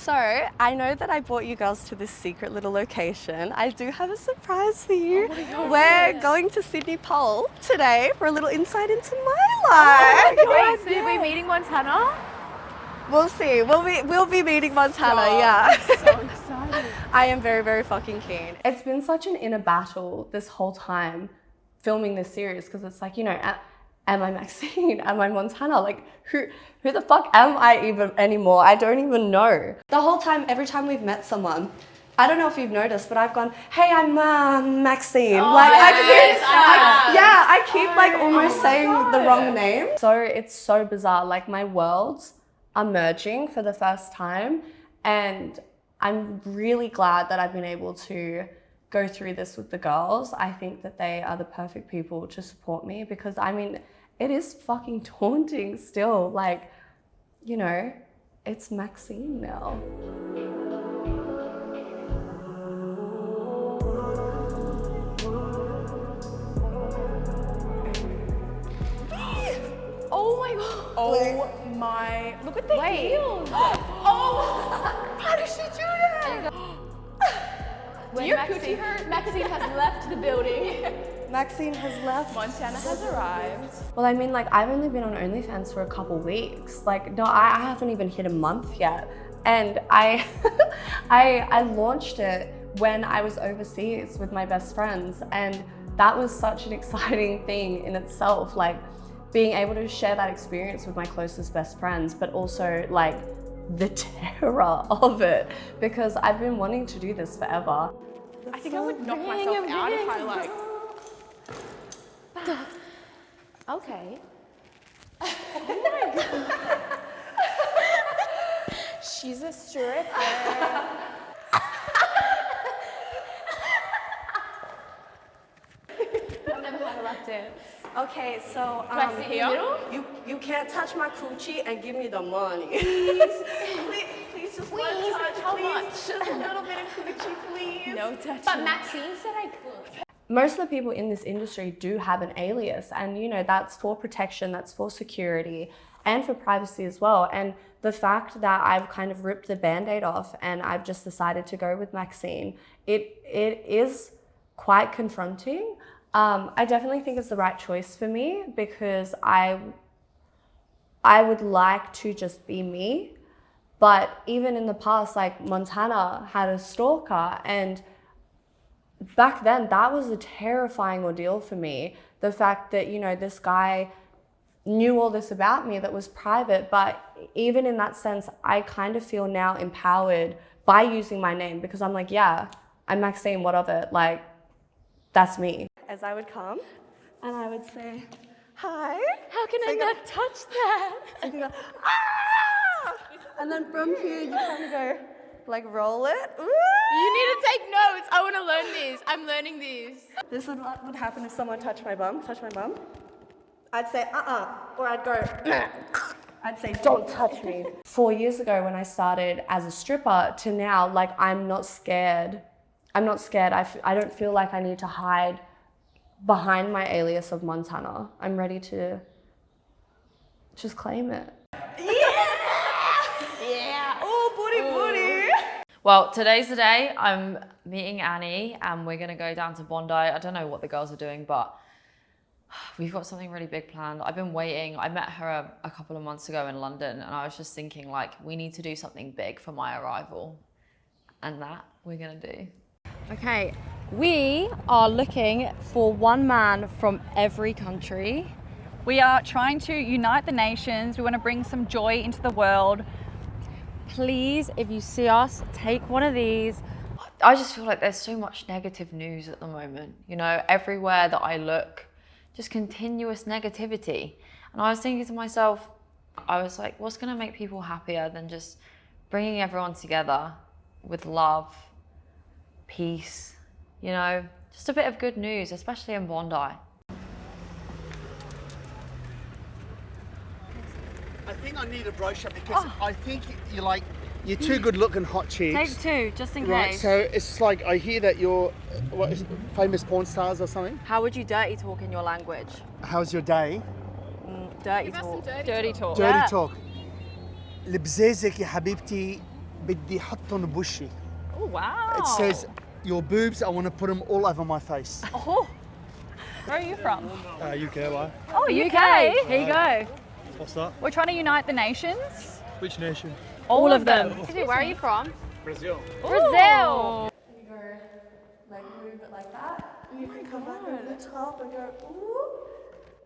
So, I know that I brought you girls to this secret little location. I do have a surprise for you. We're going to Sydney Pole today for a little insight into my life. Wait, so are we meeting Montana? We'll see. We'll be meeting Montana, yeah. I'm so excited. I am very, very fucking keen. It's been such an inner battle this whole time filming this series because it's like, you know, am I Maxine? Am I Montana? Like, who the fuck am I even anymore? I don't even know. The whole time, every time we've met someone, I don't know if you've noticed, but I've gone, hey, I'm Maxine. Oh, like, yes, I keep like almost saying the wrong name. So it's so bizarre. Like, my worlds are merging for the first time, and I'm really glad that I've been able to go through this with the girls. I think that they are the perfect people to support me because, I mean, it is fucking daunting still. Like, you know, it's Maxine now. Oh my god. Oh my. Look at the heels. Oh, how did she do that? Dear Maxine, Maxine has left the building. Maxine has left. Montana has arrived. Well, I mean, like, I've only been on OnlyFans for a couple weeks. Like, no, I haven't even hit a month yet. And I launched it when I was overseas with my best friends. And that was such an exciting thing in itself. Like, being able to share that experience with my closest best friends, but also like the terror of it, because I've been wanting to do this forever. I think I would knock myself out if I like. Okay. Oh my god. She's a stripper. I've never had a lap dance. Okay, so Do I sit here? you can't touch my coochie and give me the money. please just one touch, How please. much? Just a little bit of coochie, please. No touch. But Maxine said I could. Most of the people in this industry do have an alias, and you know, that's for protection, that's for security, and for privacy as well. And the fact that I've kind of ripped the band-aid off and I've just decided to go with Maxine, it is quite confronting. I definitely think it's the right choice for me because I would like to just be me. But even in the past, like, Montana had a stalker, and back then that was a terrifying ordeal for me. The fact that, you know, this guy knew all this about me that was private, but even in that sense, I kind of feel now empowered by using my name because I'm like, yeah, I'm Maxine, what of it? Like, that's me. As I would come and I would say, hi. How can I not touch that? You can go, ah! And then from here, you kind of go, like, roll it. Ooh! You need to take notes. I want to learn this. I'm learning this. This is what would happen if someone touched my bum. I'd say, or I'd go, I'd say, don't touch me. 4 years ago when I started as a stripper to now, like, I'm not scared. I don't feel like I need to hide behind my alias of Montana. I'm ready to just claim it. Yeah. Oh, booty. Well, today's the day. I'm meeting Annie and we're going to go down to Bondi. I don't know what the girls are doing, but we've got something really big planned. I've been waiting. I met her a couple of months ago in London and I was just thinking, like, we need to do something big for my arrival. And that we're going to do. Okay, we are looking for one man from every country. We are trying to unite the nations. We want to bring some joy into the world. Please, if you see us, take one of these. I just feel like there's so much negative news at the moment. You know, everywhere that I look, just continuous negativity. And I was thinking to myself, I was like, what's going to make people happier than just bringing everyone together with love, peace, you know, just a bit of good news, especially in Bondi. I think I need a brochure because I think you're too good looking hot chicks. Take two, just in Right, case. so it's like I hear that you're famous porn stars or something. How would you dirty talk in your language? How's your day? Dirty talk. Dirty talk. Dirty talk. لبزيزك يا حبيبتي بدي حطهم بوشي. Oh, wow. It says, your boobs, I want to put them all over my face. Oh. Where are you from? UK, why? Oh, UK. Here you go. What's that? We're trying to unite the nations. Which nation? All of them. Where are you from? Brazil. Brazil. You go, like move it like that. And you can come back over the top and go, ooh.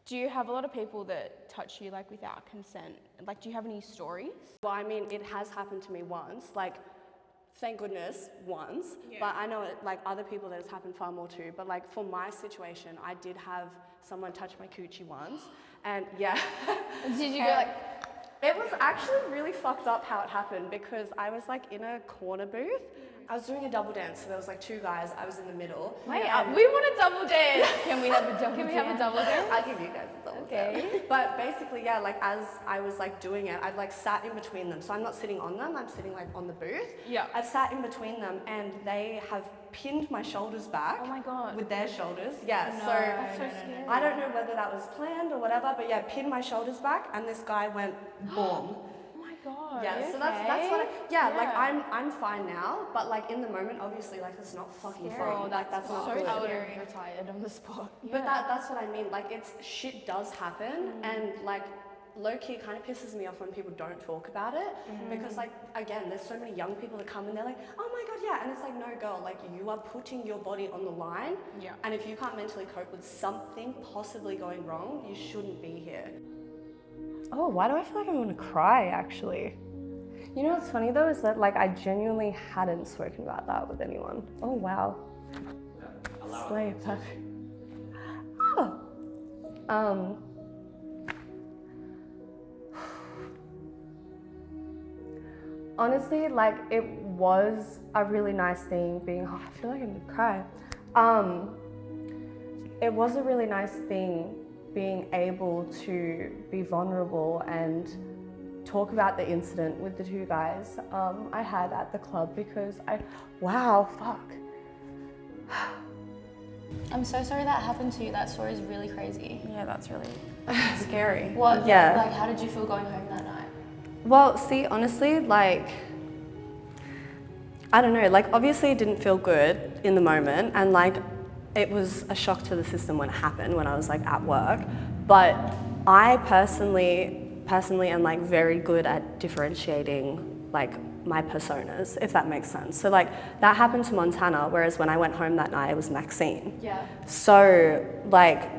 Do you have a lot of people that touch you like without consent? Like, do you have any stories? Well, I mean, it has happened to me once. Like, thank goodness, once. But I know, like, other people that it's happened far more to. But, like, for my situation, I did have someone touch my coochie once. And, yeah. Did you go like, It was actually really fucked up how it happened because I was, like, in a corner booth. I was doing a double dance, so there was, like, two guys. I was in the middle. wait, and- we want a double dance. Can we have a double Can we have a double dance? I'll give you guys a double dance. But basically, yeah, like as I was like doing it, I've like sat in between them. So I'm not sitting on them, I'm sitting like on the booth. Yeah. I've sat in between them and they have pinned my shoulders back. Oh my God. With their shoulders. Yeah. No, So that's so scary. I don't know whether that was planned or whatever, but yeah, pinned my shoulders back and this guy went boom. Oh my God. Yeah, so that's what like I'm fine now, but like in the moment, obviously, like it's not fucking fun. Like that's not so good. scary. Retired on the spot. But that's what I mean. Like it's shit does happen, and like low key kind of pisses me off when people don't talk about it because like again, there's so many young people that come and they're like, oh my God, yeah, and it's like no girl, like you are putting your body on the line, and if you can't mentally cope with something possibly going wrong, you shouldn't be here. Oh, why do I feel like I'm gonna cry actually? You know what's funny though is that like I genuinely hadn't spoken about that with anyone. Oh wow. Slay, perfect. Oh. Honestly, like it was a really nice thing being, I feel like I'm gonna cry. It was a really nice thing being able to be vulnerable and talk about the incident with the two guys I had at the club because wow, fuck. I'm so sorry that happened to you. That story is really crazy. Yeah, that's really scary. What? Yeah. Like, how did you feel going home that night? Well, see, honestly, like, I don't know, like obviously it didn't feel good in the moment and like it was a shock to the system when it happened, when I was like at work, but I personally am like very good at differentiating like my personas, if that makes sense. So like that happened to Montana, whereas when I went home that night it was Maxine. Yeah. So like,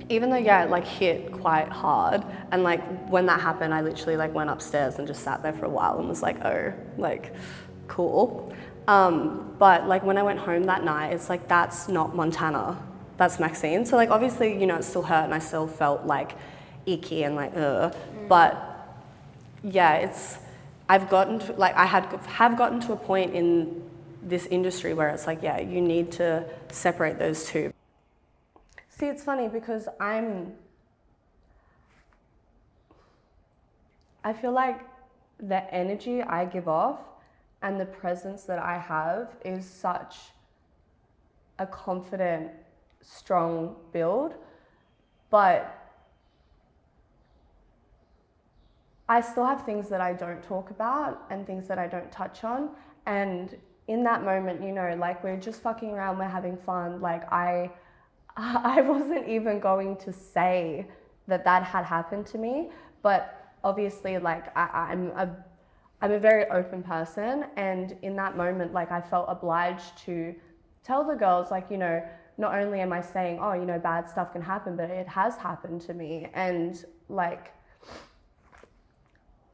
even though yeah, it like hit quite hard, and like when that happened, I literally like went upstairs and just sat there for a while and was like, oh, like, cool. But like when I went home that night, it's like that's not Montana, that's Maxine. So like obviously, you know, it still hurt and I still felt like icky and like but yeah, I've gotten to, like I have gotten to a point in this industry where it's like, yeah, you need to separate those two. See, it's funny because I feel like the energy I give off and the presence that I have is such a confident, strong build, but I still have things that I don't talk about and things that I don't touch on. And in that moment, you know, like we're just fucking around, we're having fun. Like I wasn't even going to say that had happened to me, but obviously like I'm a very open person, and in that moment, like I felt obliged to tell the girls, like, you know, not only am I saying, oh, you know, bad stuff can happen, but it has happened to me. And like,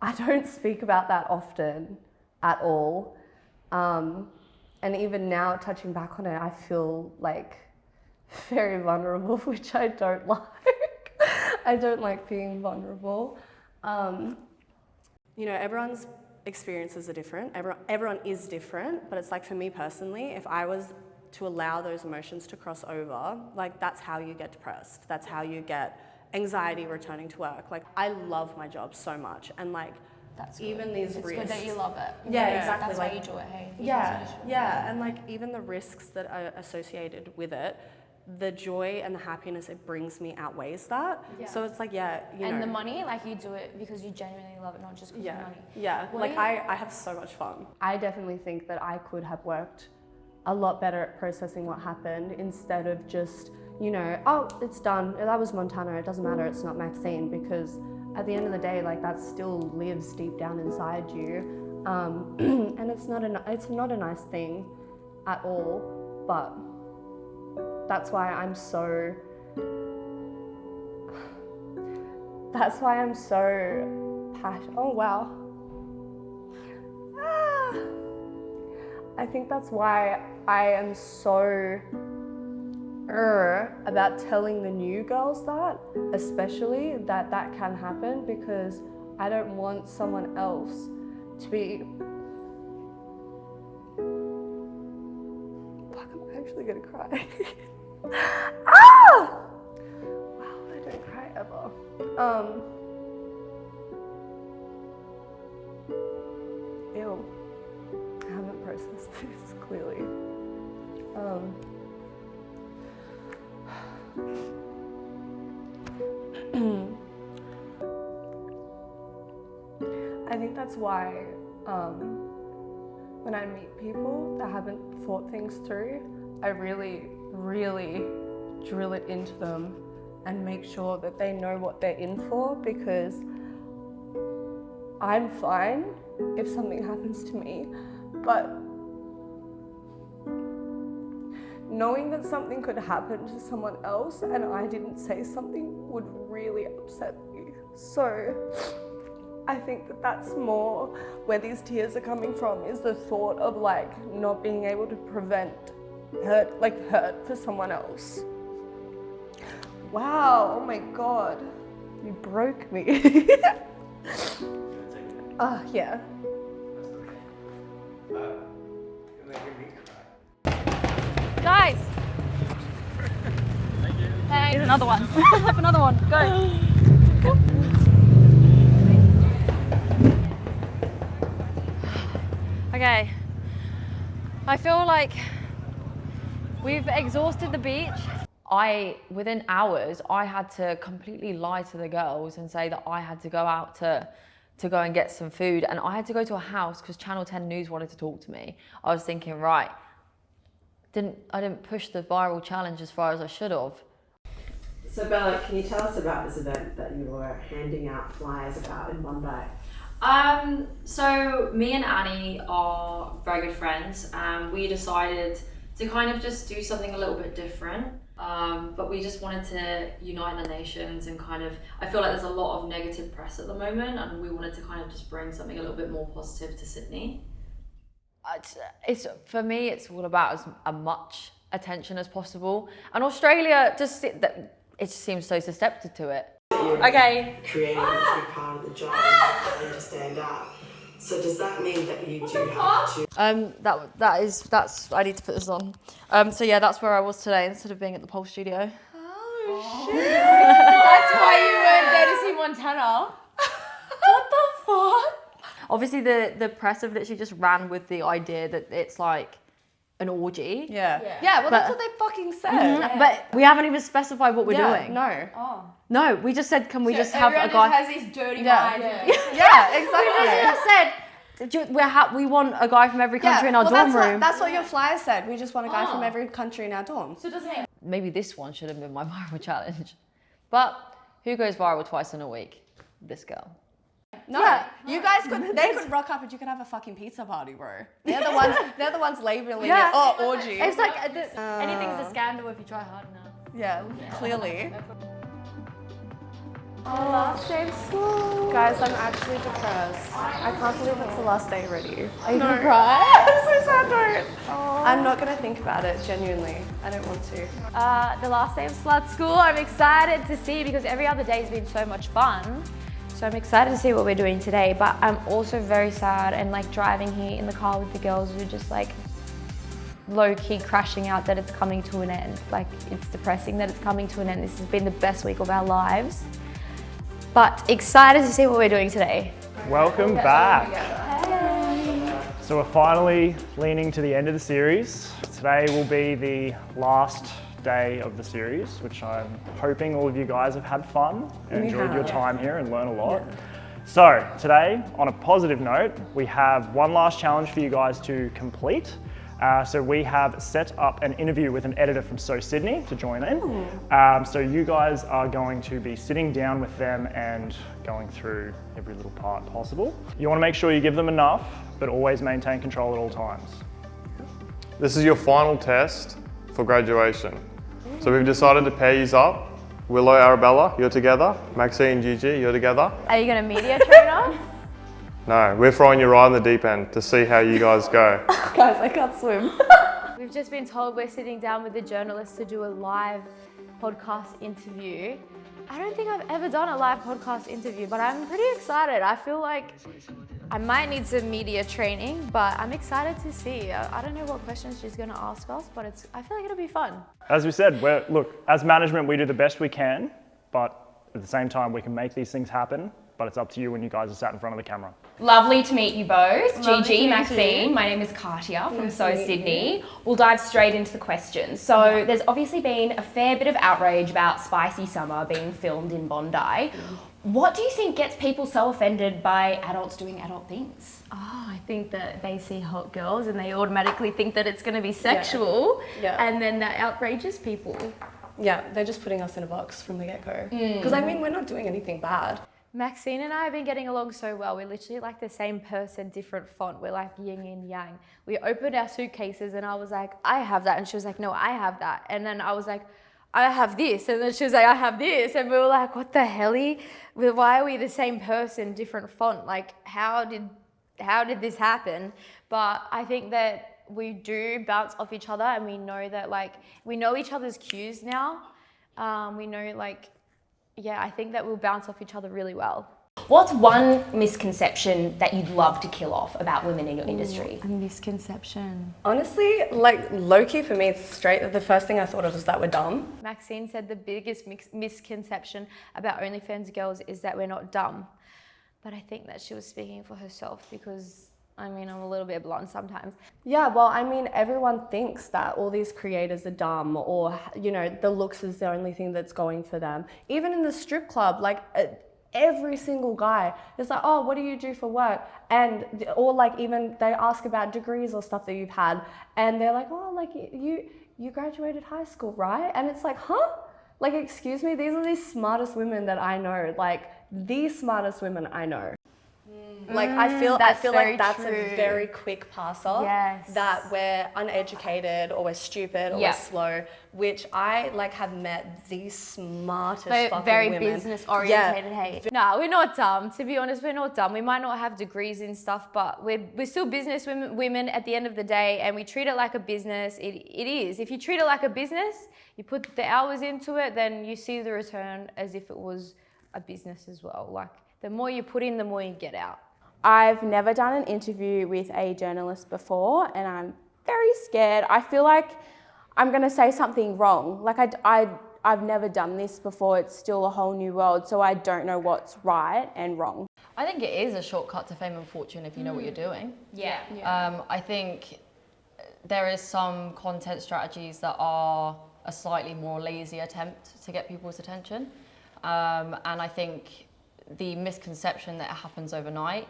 I don't speak about that often at all. And even now, touching back on it, I feel like very vulnerable, which I don't like. I don't like being vulnerable. You know, everyone's experiences are different. Everyone is different, but it's like for me personally, if I was to allow those emotions to cross over, like that's how you get depressed. That's how you get anxiety returning to work. Like I love my job so much, and like That's even good. these It's risks. good that you love it. Yeah, exactly. That's like, why you do it, hey? yeah, and like even the risks that are associated with it, the joy and the happiness it brings me outweighs that. Yeah. So it's like, yeah, you And know. the money, like you do it because you genuinely love it, not just because of money. Yeah, What like do you- I have so much fun. I definitely think that I could have worked a lot better at processing what happened instead of just, you know, oh, it's done. That was Montana. It doesn't matter. It's not Maxine, because at the end of the day, like that still lives deep down inside you, and it's not a nice thing at all. But that's why I'm so. That's why I'm so passionate. Oh wow. I think that's why I am so about telling the new girls that, especially that can happen, because I don't want someone else to be. Fuck, I'm actually gonna cry. Ah! Wow, I don't cry ever. Ew. I haven't processed this clearly. I think that's why when I meet people that haven't thought things through, I really, really drill it into them and make sure that they know what they're in for, because I'm fine if something happens to me, but knowing that something could happen to someone else and I didn't say something would really upset me. So I think that that's more where these tears are coming from, is the thought of like not being able to prevent hurt for someone else. Wow, oh my God, you broke me. Yeah. Guys! Here's another one. Another one, go. Okay, I feel like we've exhausted the beach. Within hours, I had to completely lie to the girls and say that I had to go out to go and get some food, and I had to go to a house because Channel 10 News wanted to talk to me. I was thinking, right, I didn't push the viral challenge as far as I should have. So Bella, can you tell us about this event that you were handing out flyers about in Bondi? So me and Annie are very good friends, and we decided to kind of just do something a little bit different. But we just wanted to unite the nations, and kind of, I feel like there's a lot of negative press at the moment, and we wanted to kind of just bring something a little bit more positive to Sydney. For me, it's all about as much attention as possible. And Australia it just seems so susceptible to it. Okay. Creating to be part of the job and to stand up. So does that mean that you do have to? That's I need to put this on. So yeah, that's where I was today instead of being at the pole studio. That's why you weren't there to see Montana. What the fuck? Obviously the press have literally just ran with the idea that it's like an orgy. Yeah, well, But- that's what they fucking said. But we haven't even specified what we're doing. No. No, we just said, can we just have a Everyone guy? just has these dirty Yeah. minds. Yeah, exactly. We just said, we want a guy from every country in our dorm room. That's what your flyer said. We just want a guy from every country in our dorm. So doesn't it? Maybe this one should have been my viral challenge. But who goes viral twice in a week? This girl. No, you guys they could rock up and you could have a fucking pizza party, bro. They're the ones labeling it. Oh, orgy. It's like anything's a scandal if you try hard enough. Yeah, clearly. Oh, last day of school. Guys, I'm actually depressed. I can't believe it's the last day already. Are you gonna cry? I'm so sad, don't. I'm not gonna think about it, genuinely. I don't want to. The last day of slut school, I'm excited to see, because every other day has been so much fun. So I'm excited to see what we're doing today, but I'm also very sad and like driving here in the car with the girls, we're just like low-key crashing out that it's coming to an end. Like, it's depressing that it's coming to an end. This has been the best week of our lives. But excited to see what we're doing today. Welcome back. So we're finally leaning to the end of the series. Today will be the last day of the series, which I'm hoping all of you guys have had fun and enjoyed your time here and learned a lot. So today, on a positive note, we have one last challenge for you guys to complete. So we have set up an interview with an editor from SoSydney to join in. So you guys are going to be sitting down with them and going through every little part possible. You want to make sure you give them enough, but always maintain control at all times. This is your final test for graduation. So we've decided to pair you up. Willow, Arabella, you're together. Maxine, Gigi, you're together. Are you going to media train us? No, we're throwing you right in the deep end to see how you guys go. Guys, I can't swim. We've just been told we're sitting down with the journalists to do a live podcast interview. I don't think I've ever done a live podcast interview, but I'm pretty excited. I feel like I might need some media training, but I'm excited to see. I don't know what questions she's going to ask us, but I feel like it'll be fun. As we said, look, as management, we do the best we can, but at the same time, we can make these things happen, but it's up to you when you guys are sat in front of the camera. Lovely to meet you both. Lovely to Gigi, meet Maxine, you. my name is Katia from SoSydney. We'll dive straight into the questions. So there's obviously been a fair bit of outrage about Spicy Summer being filmed in Bondi. What do you think gets people so offended by adults doing adult things? Oh, I think that they see hot girls and they automatically think that it's going to be sexual, and then that outrages people. Yeah, they're just putting us in a box from the get-go. Because I mean, we're not doing anything bad. Maxine and I have been getting along so well. We're literally like the same person, different font. We're like yin and yang. We opened our suitcases and I was like, I have that. And she was like, no, I have that. And then I was like, I have this. And then she was like, I have this. And we were like, what the helly? Why are we the same person, different font? Like, how did this happen? But I think that we do bounce off each other, and we know that, like, we know each other's cues now. We know, like, yeah, I think that we'll bounce off each other really well. What's one misconception that you'd love to kill off about women in your industry? A misconception. Honestly, like low-key for me, it's straight. The first thing I thought of was that we're dumb. Maxine said the biggest misconception about OnlyFans girls is that we're not dumb. But I think that she was speaking for herself because, I mean, I'm a little bit blunt sometimes. Yeah, well, I mean, everyone thinks that all these creators are dumb, or, you know, the looks is the only thing that's going for them. Even in the strip club, like, every single guy is like, oh, what do you do for work? And, or like, even they ask about degrees or stuff that you've had, and they're like, oh, like, you graduated high school, right? And it's like, huh? Like, excuse me, these are the smartest women that I know, like, the smartest women I know. Like, I feel like that's a very quick pass off. Yes. That we're uneducated or we're stupid or we're slow, which I like have met the smartest fucking very women. business orientated. Hey, no, we're not dumb. To be honest, we're not dumb. We might not have degrees and stuff, but we're still business women at the end of the day, and we treat it like a business. It is. If you treat it like a business, you put the hours into it, then you see the return as if it was a business as well. Like, the more you put in, the more you get out. I've never done an interview with a journalist before, and I'm very scared. I feel like I'm going to say something wrong. Like, I've never done this before. It's still a whole new world, so I don't know what's right and wrong. I think it is a shortcut to fame and fortune if you know what you're doing. Yeah. I think there is some content strategies that are a slightly more lazy attempt to get people's attention. And I think the misconception that it happens overnight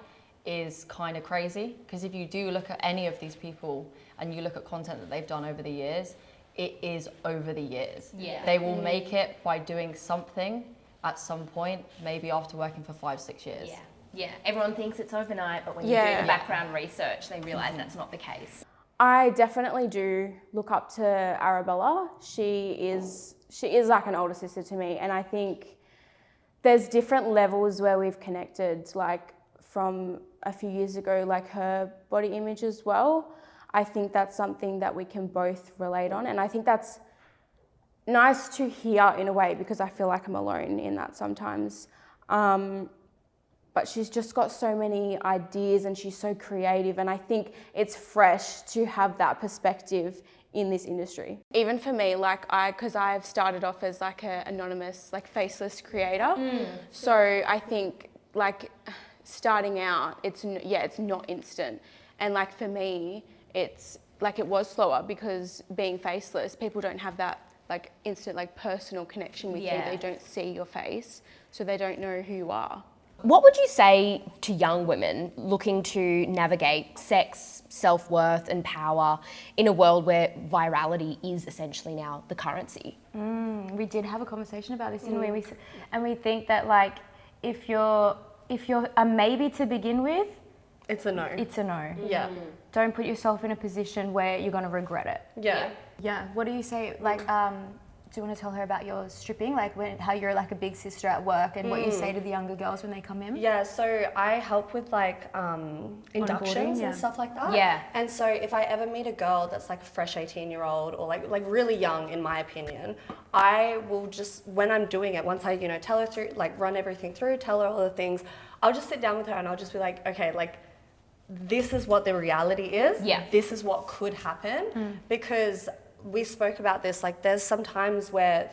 is kind of crazy, because if you do look at any of these people and you look at content that they've done over the years, it is over the years. Yeah. They will make it by doing something at some point, maybe after working for 5-6 years. Yeah. Yeah. Everyone thinks it's overnight, but when you do the background research, they realise that's not the case. I definitely do look up to Arabella. She is like an older sister to me, and I think there's different levels where we've connected, like from a few years ago, like her body image as well. I think that's something that we can both relate on, and I think that's nice to hear in a way, because I feel like I'm alone in that sometimes. But she's just got so many ideas and she's so creative, and I think it's fresh to have that perspective in this industry. Even for me, like because I've started off as like an anonymous, like faceless creator. So I think like starting out, it's not instant. And like for me, it's like it was slower because being faceless, people don't have that like instant like personal connection with Yeah. you. They don't see your face, so they don't know who you are. What would you say to young women looking to navigate sex, self-worth and power in a world where virality is essentially now the currency? We did have a conversation about this, didn't we? And we think that like if you're a maybe to begin with, It's a no. it's a no. Yeah. Don't put yourself in a position where you're gonna regret it. Yeah. Yeah. What do you say? Like, do you want to tell her about your stripping? Like how you're like a big sister at work, and what you say to the younger girls when they come in? Yeah, so I help with like inductions yeah. and stuff like that. Yeah. And so if I ever meet a girl that's like a fresh 18-year-old or like really young in my opinion, I will just, when I'm doing it, once I, you know, tell her through, like run everything through, tell her all the things, I'll just sit down with her and I'll just be like, okay, like this is what the reality is. Yeah. This is what could happen. Because we spoke about this, like there's some times where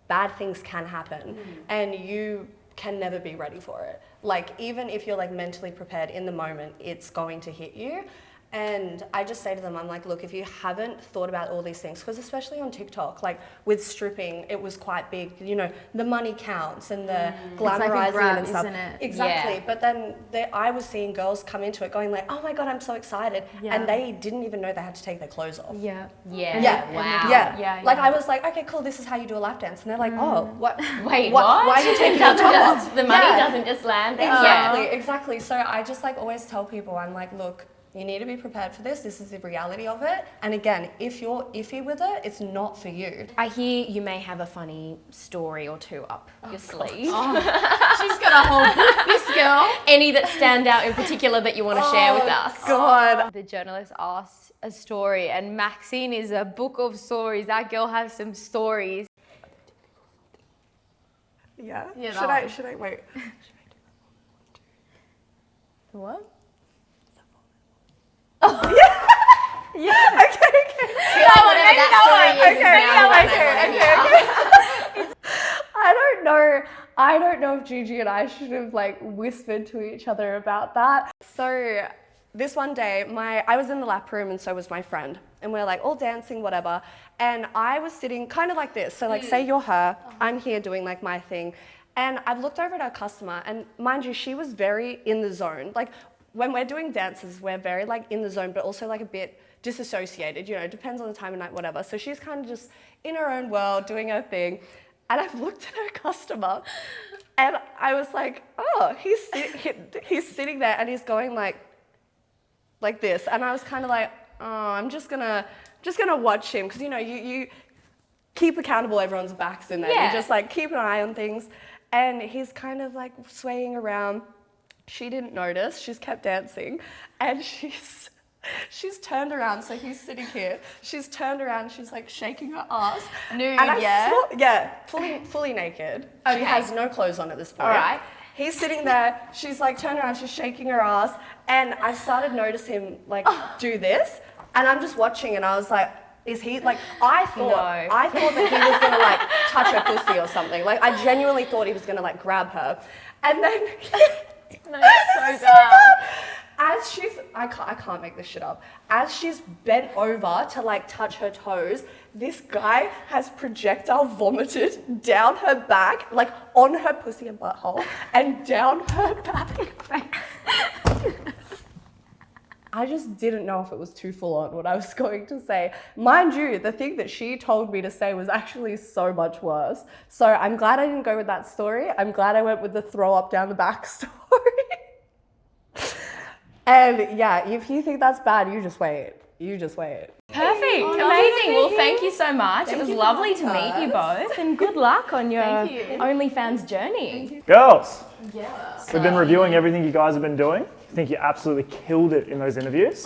bad things can happen and you can never be ready for it. Like even if you're like mentally prepared in the moment, it's going to hit you. And I just say to them, I'm like, look, if you haven't thought about all these things, because especially on TikTok, like with stripping, it was quite big, you know, the money counts and the glamorizing grab, and stuff. isn't it? Exactly. Yeah. But then I was seeing girls come into it going like, oh my God, I'm so excited. Yeah. And they didn't even know they had to take their clothes off. Yeah. Yeah. Yeah. Wow. Yeah. Yeah, Like yeah. I was like, okay, cool, this is how you do a lap dance. And they're like, oh, what? Wait, what? what? Why are you taking Doesn't your top just- off? the money Yeah. doesn't just land there. Exactly, Yeah. exactly. So I just like always tell people, I'm like, look, you need to be prepared for this. This is the reality of it. And again, if you're iffy with it, it's not for you. I hear you may have a funny story or two up your sleeve. She's got a whole book, this girl. Any that stand out in particular that you want to share with us? God. The journalist asked a story, and Maxine is a book of stories. That girl has some stories. Yeah. Yeah, Should I wait? What? Yeah. Okay. Whatever that story is now the one I wanna hear. I don't know if Gigi and I should have like whispered to each other about that. So this one day, I was in the lap room and so was my friend. And we're like all dancing, whatever. And I was sitting kind of like this. So like say you're her, I'm here doing like my thing. And I've looked over at our customer and mind you, she was very in the zone. Like when we're doing dances, we're very like in the zone, but also like a bit disassociated, you know, depends on the time of night, whatever. So she's kind of just in her own world, doing her thing. And I've looked at her customer and I was like, oh, he's sitting there and he's going like this. And I was kind of like, oh, I'm just gonna watch him. Cause you know, you keep accountable everyone's backs in there. Yeah. You just like keep an eye on things. And he's kind of like swaying around. She didn't notice, she's kept dancing. And she's turned around, so he's sitting here. She's turned around, she's like shaking her ass. Nude, and yeah? Fully naked. Okay. She has no clothes on at this point. All right. He's sitting there, she's like turned around, she's shaking her ass. And I started noticing him like do this. And I'm just watching and I was like, is he like, I thought that he was gonna like touch her pussy or something. Like I genuinely thought he was gonna like grab her. And then No, it's so bad. as she's, I can't make this shit up. As she's bent over to like touch her toes, this guy has projectile vomited down her back, like on her pussy and butthole, and down her back. I just didn't know if it was too full on what I was going to say. Mind you, the thing that she told me to say was actually so much worse. So I'm glad I didn't go with that story. I'm glad I went with the throw up down the back story. And yeah, if you think that's bad, you just wait. You just wait. Perfect. Amazing. Well, thank you so much. It was lovely to meet you both, and good luck on your OnlyFans journey. Girls, we've been reviewing everything you guys have been doing. I think you absolutely killed it in those interviews.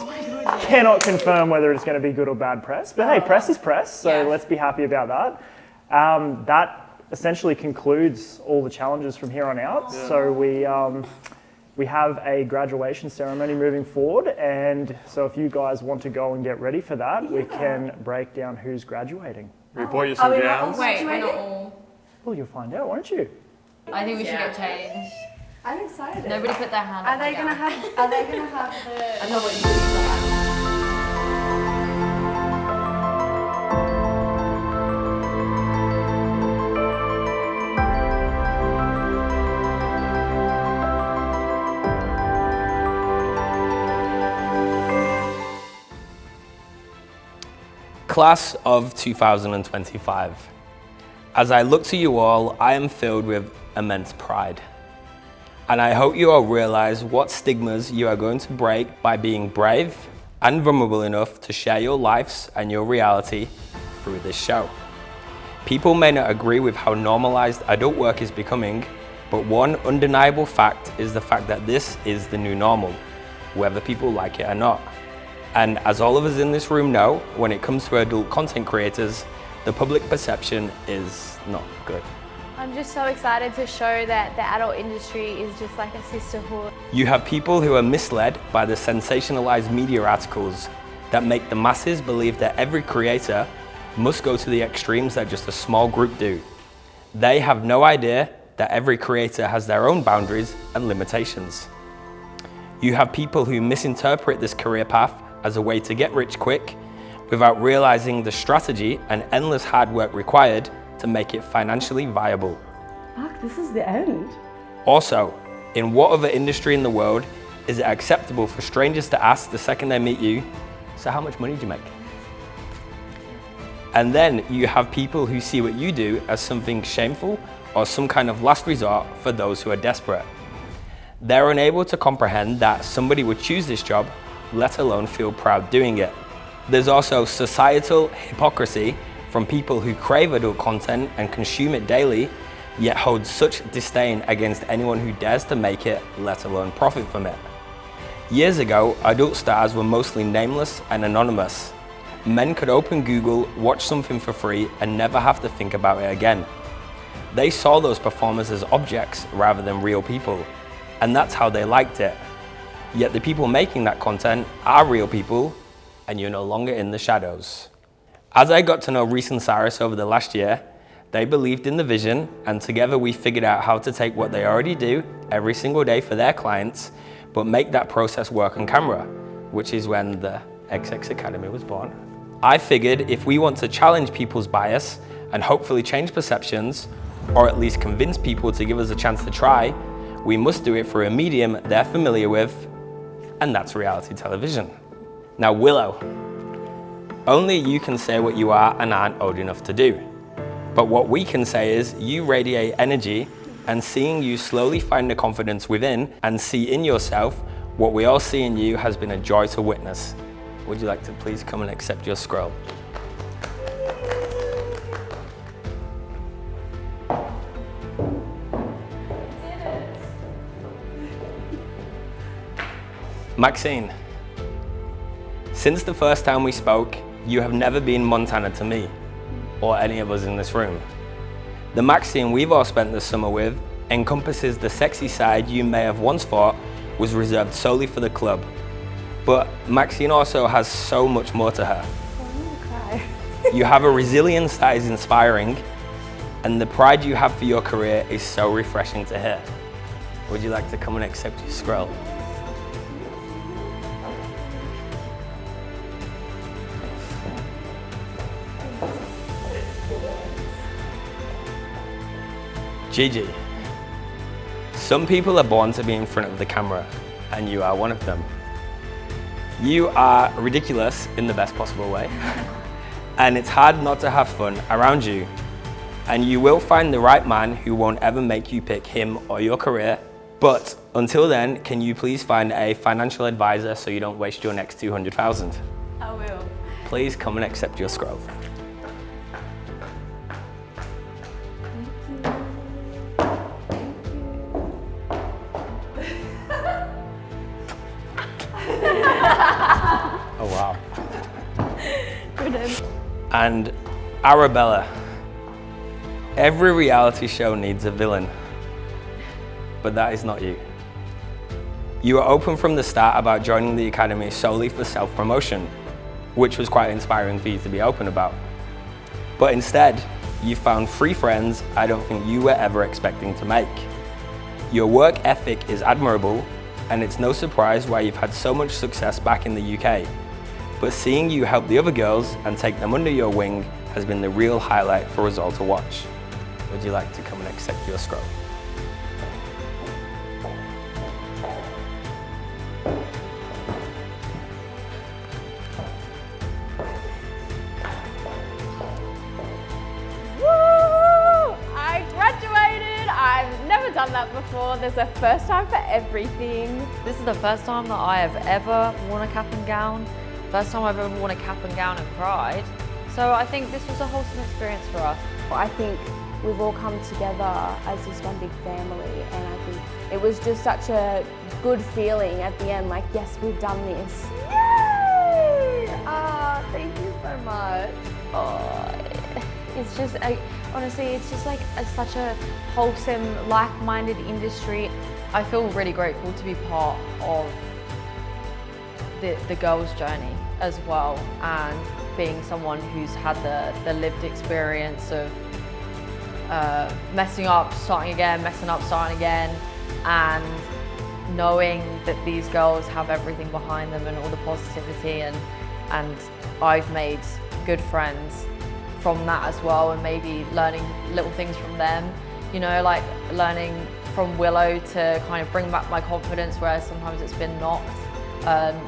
Cannot confirm whether it's going to be good or bad press, but hey, press is press, so let's be happy about that. That essentially concludes all the challenges from here on out. So we have a graduation ceremony moving forward, and so if you guys want to go and get ready for that, we can break down who's graduating. We bought you some gowns. Wait, we're not all. Well, you'll find out, won't you? I think we should get changed. I'm excited. Nobody put their hand Are on they my gonna gown. have the? I know what you do. Class of 2025. As I look to you all, I am filled with immense pride. And I hope you all realize what stigmas you are going to break by being brave and vulnerable enough to share your lives and your reality through this show. People may not agree with how normalized adult work is becoming, but one undeniable fact is the fact that this is the new normal, whether people like it or not. And as all of us in this room know, when it comes to adult content creators, the public perception is not good. I'm just so excited to show that the adult industry is just like a sisterhood. You have people who are misled by the sensationalized media articles that make the masses believe that every creator must go to the extremes that just a small group do. They have no idea that every creator has their own boundaries and limitations. You have people who misinterpret this career path as a way to get rich quick without realizing the strategy and endless hard work required to make it financially viable. Fuck, this is the end. Also, in what other industry in the world is it acceptable for strangers to ask the second they meet you, so how much money do you make? And then you have people who see what you do as something shameful or some kind of last resort for those who are desperate. They're unable to comprehend that somebody would choose this job, let alone feel proud doing it. There's also societal hypocrisy from people who crave adult content and consume it daily, yet hold such disdain against anyone who dares to make it, let alone profit from it. Years ago, adult stars were mostly nameless and anonymous. Men could open Google, watch something for free, and never have to think about it again. They saw those performers as objects rather than real people, and that's how they liked it. Yet the people making that content are real people, and you're no longer in the shadows. As I got to know Reese and Cyrus over the last year, they believed in the vision, and together we figured out how to take what they already do every single day for their clients, but make that process work on camera, which is when the XX Academy was born. I figured if we want to challenge people's bias and hopefully change perceptions, or at least convince people to give us a chance to try, we must do it through a medium they're familiar with, and that's reality television. Now Willow, only you can say what you are and aren't old enough to do. But what we can say is you radiate energy, and seeing you slowly find the confidence within and see in yourself what we all see in you has been a joy to witness. Would you like to please come and accept your scroll? Maxine, since the first time we spoke, you have never been Montana to me, or any of us in this room. The Maxine we've all spent the summer with encompasses the sexy side you may have once thought was reserved solely for the club. But Maxine also has so much more to her. You have a resilience that is inspiring, and the pride you have for your career is so refreshing to hear. Would you like to come and accept your scroll? Gigi, some people are born to be in front of the camera, and you are one of them. You are ridiculous in the best possible way, and it's hard not to have fun around you. And you will find the right man who won't ever make you pick him or your career. But until then, can you please find a financial advisor so you don't waste your next 200,000? I will. Please come and accept your scroll. Oh wow. And Arabella, every reality show needs a villain, but that is not you. You were open from the start about joining the Academy solely for self-promotion, which was quite inspiring for you to be open about. But instead, you found 3 friends I don't think you were ever expecting to make. Your work ethic is admirable, and it's no surprise why you've had so much success back in the UK. But seeing you help the other girls and take them under your wing has been the real highlight for us all to watch. Would you like to come and accept your scroll? done that before. There's a first time for everything. This is the first time that I have ever worn a cap and gown. First time I've ever worn a cap and gown and cried. So I think this was a wholesome experience for us. I think we've all come together as this one big family, and I think it was just such a good feeling at the end, like, yes, we've done this. Yay! Ah, thank you so much. Oh, it's just, honestly, it's just like such a wholesome, like-minded industry. I feel really grateful to be part of the girls' journey as well, and being someone who's had the lived experience of messing up, starting again, messing up, starting again, and knowing that these girls have everything behind them and all the positivity, and I've made good friends from that as well, and maybe learning little things from them, you know, like learning from Willow to kind of bring back my confidence where sometimes it's been knocked,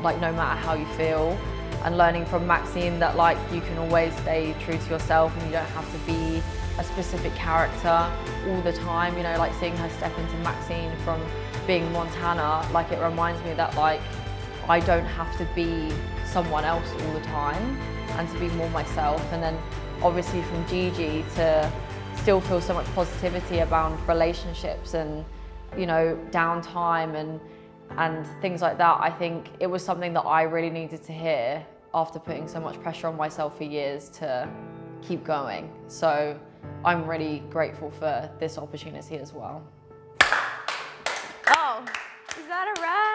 like no matter how you feel, and learning from Maxine that like you can always stay true to yourself and you don't have to be a specific character all the time, you know, like seeing her step into Maxine from being Montana, like it reminds me that like I don't have to be someone else all the time and to be more myself. And then obviously from Gigi to still feel so much positivity around relationships and, you know, downtime and things like that. I think it was something that I really needed to hear after putting so much pressure on myself for years to keep going. So I'm really grateful for this opportunity as well. Oh, is that a wrap?